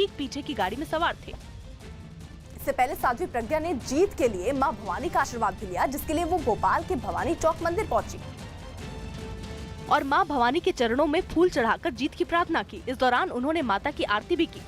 ठीक पीछे की गाड़ी में सवार थे। इससे पहले साध्वी प्रज्ञा ने जीत के लिए मां भवानी का आशीर्वाद भी लिया, जिसके लिए वो भोपाल के भवानी चौक मंदिर पहुंची और मां भवानी के चरणों में फूल चढ़ाकर जीत की प्रार्थना की। इस दौरान उन्होंने माता की आरती भी की।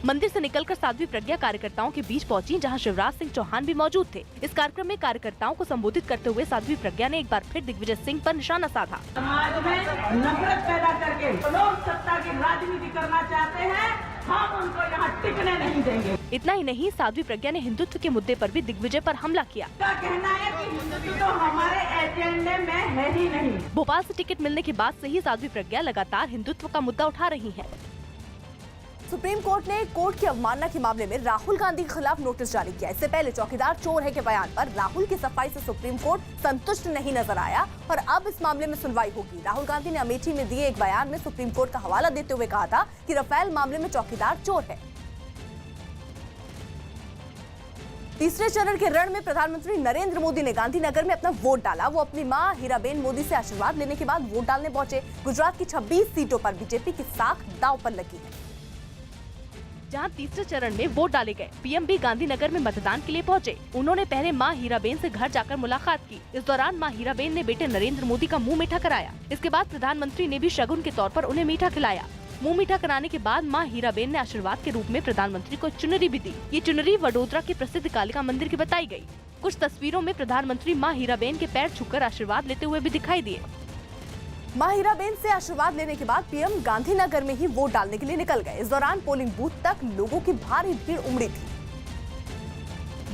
मंदिर से निकलकर साध्वी प्रज्ञा कार्यकर्ताओं के बीच पहुंची, जहां शिवराज सिंह चौहान भी मौजूद थे। इस कार्यक्रम में कार्यकर्ताओं को संबोधित करते हुए साध्वी प्रज्ञा ने एक बार फिर दिग्विजय सिंह पर निशाना साधा। समाज में नफरत पैदा करके लोग सत्ता की राजनीति करना चाहते हैं, हम उनको यहाँ टिकने नहीं देंगे। इतना ही नहीं, साध्वी प्रज्ञा ने हिंदुत्व के मुद्दे पर भी दिग्विजय पर हमला किया। का कहना है कि हिंदुत्व तो हमारे एजेंडे में है ही नहीं। भोपाल से टिकट मिलने के बाद से ही साध्वी प्रज्ञा लगातार हिंदुत्व का मुद्दा उठा रही हैं। सुप्रीम कोर्ट ने कोर्ट की अवमानना के मामले में राहुल गांधी के खिलाफ नोटिस जारी किया। इससे पहले चौकीदार चोर है के बयान पर राहुल की सफाई से सुप्रीम कोर्ट संतुष्ट नहीं नजर आया और अब इस मामले में सुनवाई होगी। राहुल गांधी ने अमेठी में दिए एक बयान में सुप्रीम कोर्ट का हवाला देते हुए कहा था कि राफेल मामले में चौकीदार चोर है। तीसरे चरण के रण में प्रधानमंत्री नरेंद्र मोदी ने गांधीनगर में अपना वोट डाला। वो अपनी मां हीराबेन मोदी से आशीर्वाद लेने के बाद वोट डालने पहुंचे। गुजरात की 26 सीटों पर बीजेपी की साख दांव पर लगी है। जहां तीसरे चरण में वोट डाले गए, पीएम भी गांधीनगर में मतदान के लिए पहुंचे। उन्होंने पहले मां हीराबेन से घर जाकर मुलाकात की। इस दौरान मां हीराबेन ने बेटे नरेंद्र मोदी का मुंह मीठा कराया। इसके बाद प्रधानमंत्री ने भी शगुन के तौर पर उन्हें मीठा खिलाया। मुंह मीठा कराने के बाद मां हीराबेन ने आशीर्वाद के रूप में प्रधानमंत्री को चुनरी भी दी। ये चुनरी वडोदरा के प्रसिद्ध कालिका मंदिर की बताई गयी। कुछ तस्वीरों में प्रधानमंत्री मां हीराबेन के पैर छूकर आशीर्वाद लेते हुए भी दिखाई दिए। मां हीराबेन से आशीर्वाद लेने के बाद पीएम गांधीनगर में ही वोट डालने के लिए निकल गए। इस दौरान पोलिंग बूथ तक लोगों की भारी भीड़ उमड़ी थी,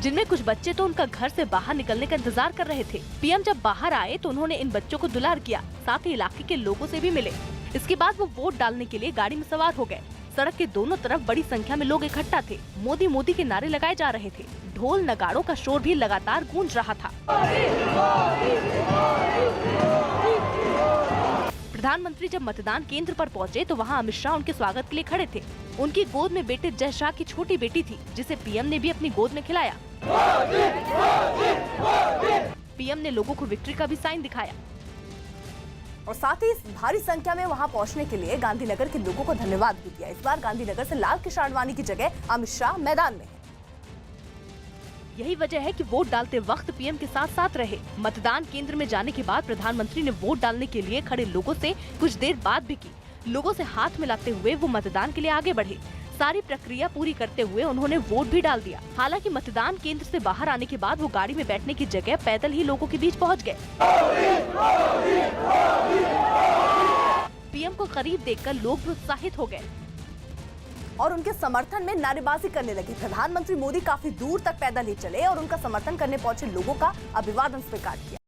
जिनमें कुछ बच्चे तो उनका घर से बाहर निकलने का इंतजार कर रहे थे। पीएम जब बाहर आए तो उन्होंने इन बच्चों को दुलार किया, साथ ही इलाके के लोगों से भी मिले। इसके बाद वो वोट डालने के लिए गाड़ी में सवार हो गए। सड़क के दोनों तरफ बड़ी संख्या में लोग इकट्ठा थे। मोदी मोदी के नारे लगाए जा रहे थे। ढोल नगाड़ों का शोर भी लगातार गूंज रहा था। प्रधानमंत्री जब मतदान केंद्र पर पहुंचे तो वहां अमित शाह उनके स्वागत के लिए खड़े थे। उनकी गोद में बेटे जय शाह की छोटी बेटी थी, जिसे पीएम ने भी अपनी गोद में खिलाया। पीएम ने लोगों को विक्ट्री का भी साइन दिखाया और साथ ही इस भारी संख्या में वहां पहुंचने के लिए गांधीनगर के लोगों को धन्यवाद भी दिया। इस बार गांधीनगर से लाल कृष्ण आडवाणी की जगह अमित शाह मैदान में है। यही वजह है कि वोट डालते वक्त पीएम के साथ साथ रहे। मतदान केंद्र में जाने के बाद प्रधानमंत्री ने वोट डालने के लिए खड़े लोगों से कुछ देर बात भी की। लोगों से हाथ मिलाते हुए वो मतदान के लिए आगे बढ़े। सारी प्रक्रिया पूरी करते हुए उन्होंने वोट भी डाल दिया। हालांकि मतदान केंद्र से बाहर आने के बाद वो गाड़ी में बैठने की जगह पैदल ही लोगों के बीच पहुंच गए। पीएम को करीब देखकर लोग भी उत्साहित हो गए और उनके समर्थन में नारेबाजी करने लगे। प्रधानमंत्री मोदी काफी दूर तक पैदल ही चले और उनका समर्थन करने पहुंचे लोगों का अभिवादन स्वीकार किया।